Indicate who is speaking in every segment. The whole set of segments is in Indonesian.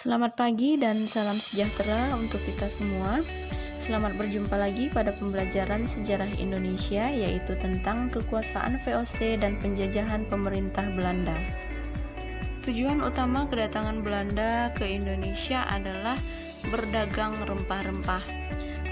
Speaker 1: Selamat pagi dan salam sejahtera untuk kita semua. Selamat berjumpa lagi pada pembelajaran sejarah Indonesia, yaitu tentang kekuasaan VOC dan penjajahan pemerintah Belanda. Tujuan utama kedatangan Belanda ke Indonesia adalah berdagang rempah-rempah.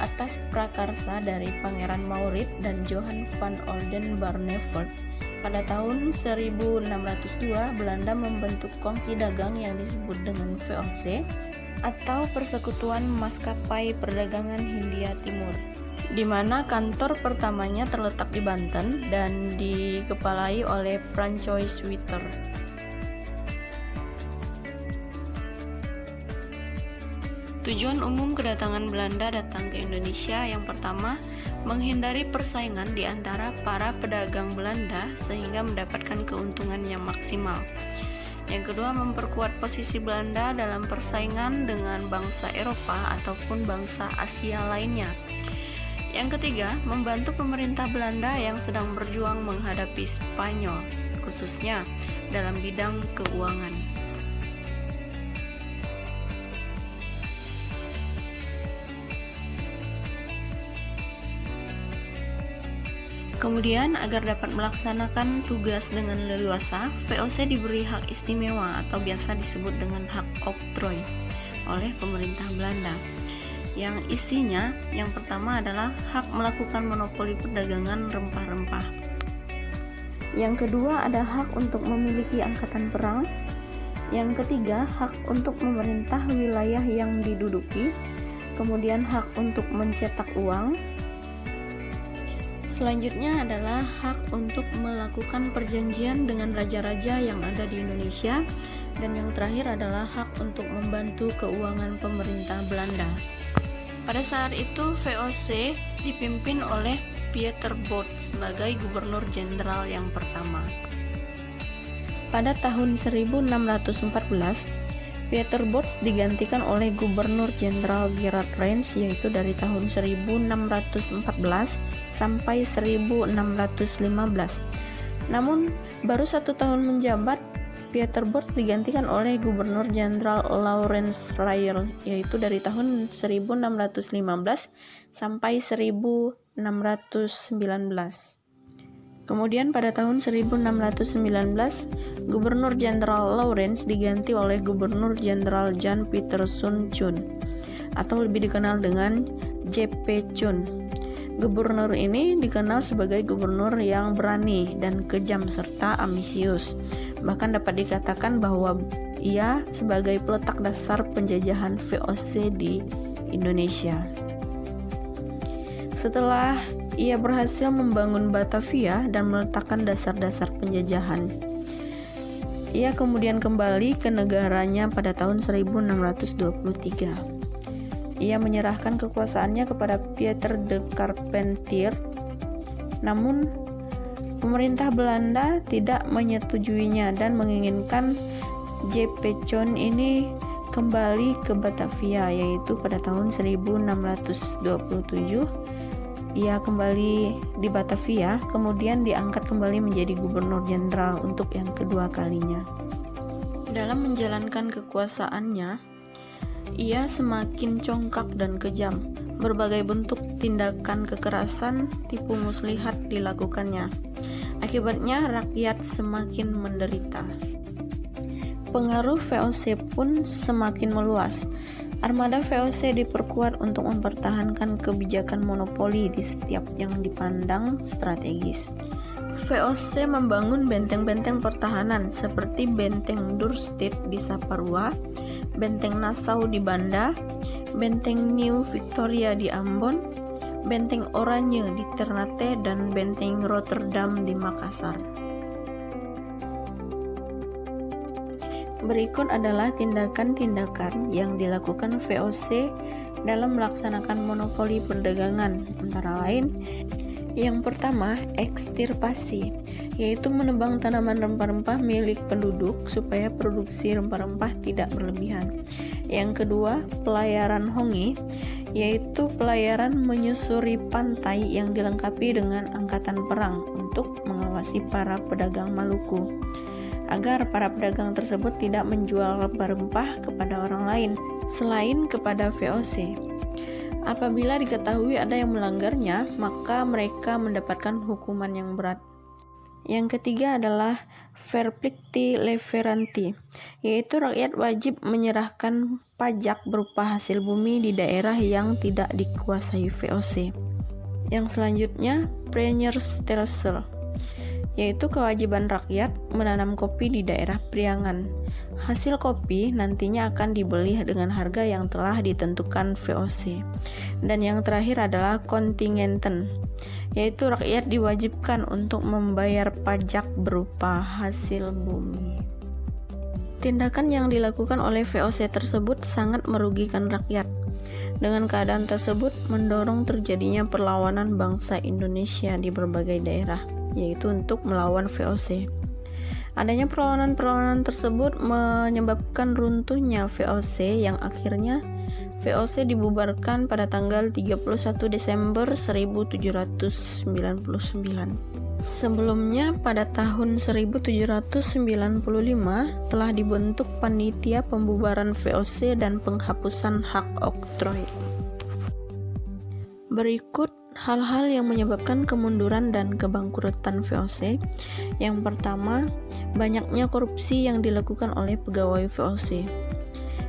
Speaker 1: Atas prakarsa dari Pangeran Maurits dan Johan van Oldenbarneveldt, pada tahun 1602 Belanda membentuk kongsi dagang yang disebut dengan VOC atau Persekutuan Maskapai Perdagangan Hindia Timur, di mana kantor pertamanya terletak di Banten dan dikepalai oleh Francois Witter. Tujuan umum kedatangan Belanda datang ke Indonesia yang pertama, menghindari persaingan di antara para pedagang Belanda sehingga mendapatkan keuntungan yang maksimal. Yang kedua, memperkuat posisi Belanda dalam persaingan dengan bangsa Eropa ataupun bangsa Asia lainnya. Yang ketiga, membantu pemerintah Belanda yang sedang berjuang menghadapi Spanyol, khususnya dalam bidang keuangan. Kemudian, agar dapat melaksanakan tugas dengan leluasa, VOC diberi hak istimewa atau biasa disebut dengan hak oktrooi oleh pemerintah Belanda. Yang isinya, yang pertama adalah hak melakukan monopoli perdagangan rempah-rempah. Yang kedua ada hak untuk memiliki angkatan perang. Yang ketiga, hak untuk memerintah wilayah yang diduduki. Kemudian hak untuk mencetak uang. Selanjutnya adalah hak untuk melakukan perjanjian dengan raja-raja yang ada di Indonesia, dan yang terakhir adalah hak untuk membantu keuangan pemerintah Belanda. Pada saat itu VOC dipimpin oleh Pieter Both sebagai gubernur jenderal yang pertama. Pada tahun 1614, Pieter Both digantikan oleh Gubernur Jenderal Gerard Reyns, yaitu dari tahun 1614 sampai 1615. Namun, baru 1 tahun menjabat, Pieter Both digantikan oleh Gubernur Jenderal Laurens Reyer, yaitu dari tahun 1615 sampai 1619. Kemudian pada tahun 1619, Gubernur Jenderal Laurens diganti oleh Gubernur Jenderal Jan Pieter Sun Chun, atau lebih dikenal dengan J.P. Chun. Gubernur ini dikenal sebagai gubernur yang berani dan kejam serta ambisius. Bahkan dapat dikatakan bahwa ia sebagai peletak dasar penjajahan VOC di Indonesia. Setelah ia berhasil membangun Batavia dan meletakkan dasar-dasar penjajahan, ia kemudian kembali ke negaranya pada tahun 1623. Ia menyerahkan kekuasaannya kepada Pieter de Carpentier, namun pemerintah Belanda tidak menyetujuinya dan menginginkan J.P. Chun ini kembali ke Batavia, yaitu pada tahun 1627. Ia kembali di Batavia, kemudian diangkat kembali menjadi gubernur jenderal untuk yang kedua kalinya. Dalam menjalankan kekuasaannya, ia semakin congkak dan kejam. Berbagai bentuk tindakan kekerasan, tipu muslihat dilakukannya. Akibatnya rakyat semakin menderita. Pengaruh VOC pun semakin meluas. Armada VOC diperkuat untuk mempertahankan kebijakan monopoli di setiap yang dipandang strategis. VOC membangun benteng-benteng pertahanan seperti Benteng Dorset di Saparua, Benteng Nassau di Banda, Benteng New Victoria di Ambon, Benteng Oranje di Ternate, dan Benteng Rotterdam di Makassar. Berikut adalah tindakan-tindakan yang dilakukan VOC dalam melaksanakan monopoli perdagangan, antara lain, yang pertama, ekstirpasi, yaitu menebang tanaman rempah-rempah milik penduduk supaya produksi rempah-rempah tidak berlebihan. Yang kedua, pelayaran hongi, yaitu pelayaran menyusuri pantai yang dilengkapi dengan angkatan perang untuk mengawasi para pedagang Maluku. agar para pedagang tersebut tidak menjual rempah-rempah kepada orang lain selain kepada VOC. Apabila diketahui ada yang melanggarnya, maka mereka mendapatkan hukuman yang berat. Yang ketiga adalah verplicti leveranti, yaitu rakyat wajib menyerahkan pajak berupa hasil bumi di daerah yang tidak dikuasai VOC. Yang selanjutnya, Priengerstelsel, yaitu kewajiban rakyat menanam kopi di daerah Priangan. Hasil kopi nantinya akan dibeli dengan harga yang telah ditentukan VOC. Dan yang terakhir adalah kontingenten, yaitu rakyat diwajibkan untuk membayar pajak berupa hasil bumi. Tindakan yang dilakukan oleh VOC tersebut sangat merugikan rakyat. Dengan keadaan tersebut mendorong terjadinya perlawanan bangsa Indonesia di berbagai daerah, yaitu untuk melawan VOC. Adanya perlawanan-perlawanan tersebut menyebabkan runtuhnya VOC yang akhirnya VOC dibubarkan pada tanggal 31 Desember 1799. Sebelumnya pada tahun 1795 telah dibentuk panitia pembubaran VOC dan penghapusan hak oktroy. Berikut hal-hal yang menyebabkan kemunduran dan kebangkrutan VOC. Yang pertama, banyaknya korupsi yang dilakukan oleh pegawai VOC.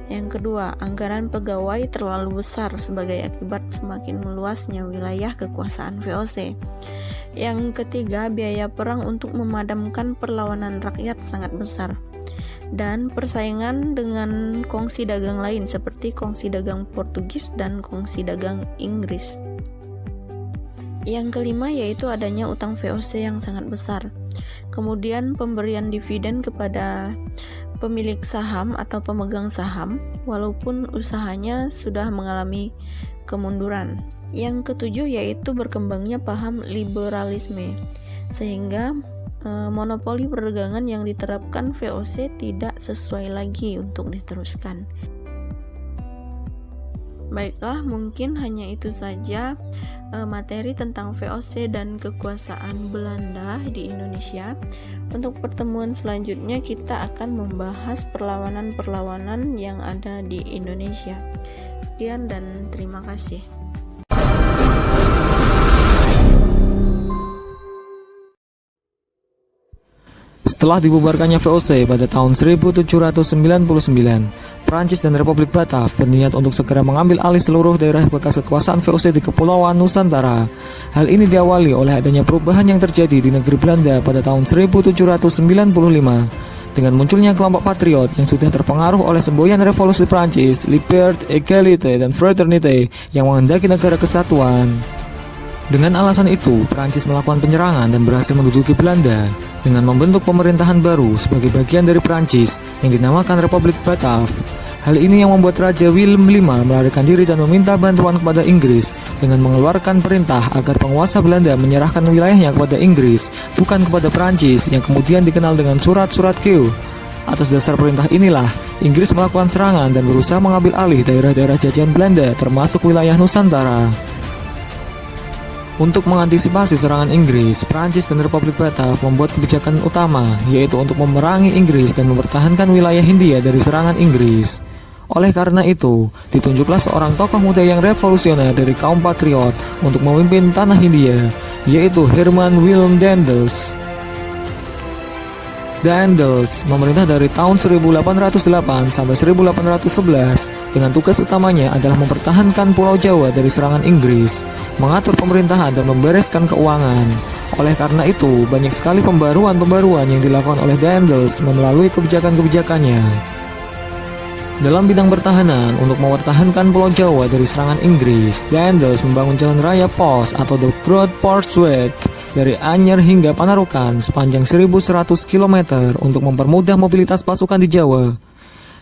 Speaker 1: Yang kedua, anggaran pegawai terlalu besar sebagai akibat semakin meluasnya wilayah kekuasaan VOC. Yang ketiga, biaya perang untuk memadamkan perlawanan rakyat sangat besar. Dan persaingan dengan kongsi dagang lain seperti kongsi dagang Portugis dan kongsi dagang Inggris. Yang kelima yaitu adanya utang VOC yang sangat besar. Kemudian pemberian dividen kepada pemilik saham atau pemegang saham walaupun usahanya sudah mengalami kemunduran. Yang ketujuh yaitu berkembangnya paham liberalisme, sehingga monopoli perdagangan yang diterapkan VOC tidak sesuai lagi untuk diteruskan. Baiklah, mungkin hanya itu saja materi tentang VOC dan kekuasaan Belanda di Indonesia. Untuk pertemuan selanjutnya kita akan membahas perlawanan-perlawanan yang ada di Indonesia. Sekian dan terima kasih.
Speaker 2: Setelah dibubarkannya VOC pada tahun 1799, Prancis dan Republik Batav berniat untuk segera mengambil alih seluruh daerah bekas kekuasaan VOC di Kepulauan Nusantara. Hal ini diawali oleh adanya perubahan yang terjadi di negeri Belanda pada tahun 1795 dengan munculnya kelompok patriot yang sudah terpengaruh oleh semboyan revolusi Prancis, Liberté, Égalité, dan Fraternité yang menghendaki negara kesatuan. Dengan alasan itu, Prancis melakukan penyerangan dan berhasil menduduki Belanda dengan membentuk pemerintahan baru sebagai bagian dari Prancis yang dinamakan Republik Batav. Hal ini yang membuat Raja Willem V melarikan diri dan meminta bantuan kepada Inggris dengan mengeluarkan perintah agar penguasa Belanda menyerahkan wilayahnya kepada Inggris, bukan kepada Prancis yang kemudian dikenal dengan Surat-Surat Kew. Atas dasar perintah inilah, Inggris melakukan serangan dan berusaha mengambil alih daerah-daerah jajahan Belanda termasuk wilayah Nusantara. Untuk mengantisipasi serangan Inggris, Prancis dan Republik Batav membuat kebijakan utama, yaitu untuk memerangi Inggris dan mempertahankan wilayah Hindia dari serangan Inggris. Oleh karena itu, ditunjuklah seorang tokoh muda yang revolusioner dari kaum patriot untuk memimpin tanah Hindia, yaitu Herman Willem Daendels. Daendels memerintah dari tahun 1808 sampai 1811 dengan tugas utamanya adalah mempertahankan Pulau Jawa dari serangan Inggris, mengatur pemerintahan dan membereskan keuangan. Oleh karena itu, banyak sekali pembaruan-pembaruan yang dilakukan oleh Daendels melalui kebijakan-kebijakannya. Dalam bidang pertahanan, untuk mempertahankan Pulau Jawa dari serangan Inggris, Daendels membangun jalan raya pos atau The Groot Poortweg dari Anyer hingga Panarukan sepanjang 1.100 km untuk mempermudah mobilitas pasukan di Jawa.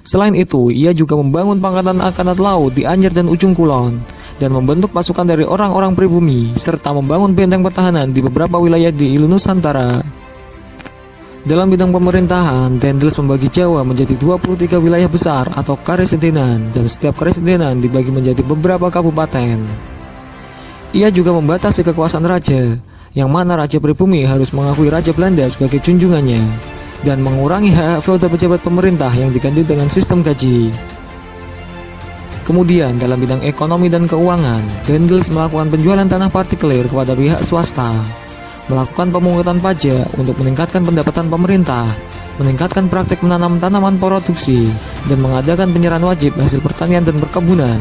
Speaker 2: Selain itu, ia juga membangun pangkatan-angkatan laut di Anyer dan Ujung Kulon dan membentuk pasukan dari orang-orang pribumi serta membangun benteng pertahanan di beberapa wilayah di Nusantara. Dalam bidang pemerintahan, Daendels membagi Jawa menjadi 23 wilayah besar atau karesidenan dan setiap karesidenan dibagi menjadi beberapa kabupaten. Ia juga membatasi kekuasaan raja, yang mana raja pribumi harus mengakui raja Belanda sebagai junjungannya. dan mengurangi hak feodal pejabat pemerintah yang diganti dengan sistem gaji. Kemudian dalam bidang ekonomi dan keuangan, Daendels melakukan penjualan tanah partikelir kepada pihak swasta, melakukan pemungutan pajak untuk meningkatkan pendapatan pemerintah, meningkatkan praktik menanam tanaman produksi, dan mengadakan penyerahan wajib hasil pertanian dan perkebunan.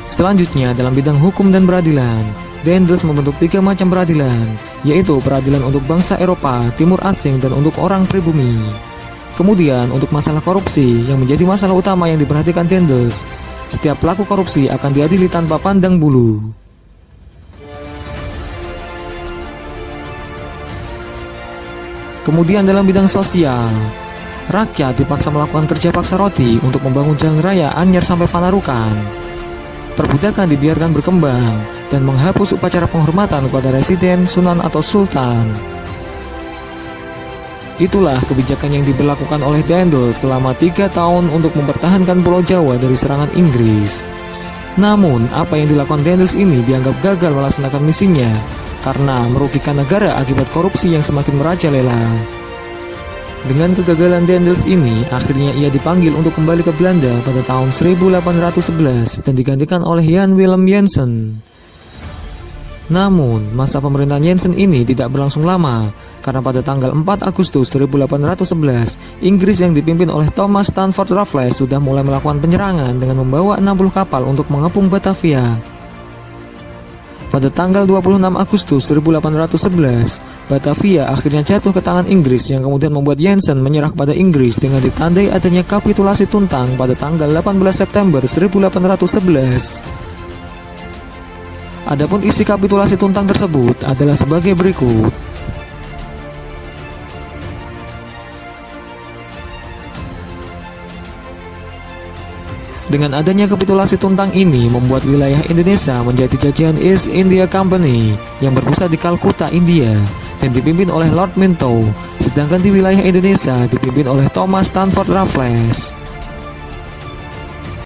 Speaker 2: Selanjutnya dalam bidang hukum dan peradilan, Daendels membentuk 3 macam peradilan, yaitu peradilan untuk bangsa Eropa, Timur Asing, dan untuk orang pribumi. Kemudian untuk masalah korupsi yang menjadi masalah utama yang diperhatikan Daendels, setiap pelaku korupsi akan diadili tanpa pandang bulu. Kemudian dalam bidang sosial, rakyat dipaksa melakukan kerja paksa roti untuk membangun jalan raya Anyer sampai Panarukan. Perbudakan dibiarkan berkembang dan menghapus upacara penghormatan kepada residen, sunan atau sultan. Itulah kebijakan yang diberlakukan oleh Daendels selama 3 tahun untuk mempertahankan Pulau Jawa dari serangan Inggris. Namun, apa yang dilakukan Daendels ini dianggap gagal melaksanakan misinya karena merugikan negara akibat korupsi yang semakin merajalela. Dengan kegagalan Daendels ini, akhirnya ia dipanggil untuk kembali ke Belanda pada tahun 1811 dan digantikan oleh Jan Willem Jensen. Namun, masa pemerintahan Jensen ini tidak berlangsung lama, karena pada tanggal 4 Agustus 1811, Inggris yang dipimpin oleh Thomas Stamford Raffles sudah mulai melakukan penyerangan dengan membawa 60 kapal untuk mengepung Batavia. Pada tanggal 26 Agustus 1811, Batavia akhirnya jatuh ke tangan Inggris yang kemudian membuat Jensen menyerah kepada Inggris dengan ditandai adanya kapitulasi Tuntang pada tanggal 18 September 1811. Adapun isi kapitulasi Tuntang tersebut adalah sebagai berikut. Dengan adanya kapitulasi Tuntang ini membuat wilayah Indonesia menjadi jajahan East India Company yang berpusat di Kalkuta, India dan dipimpin oleh Lord Minto, sedangkan di wilayah Indonesia dipimpin oleh Thomas Stamford Raffles.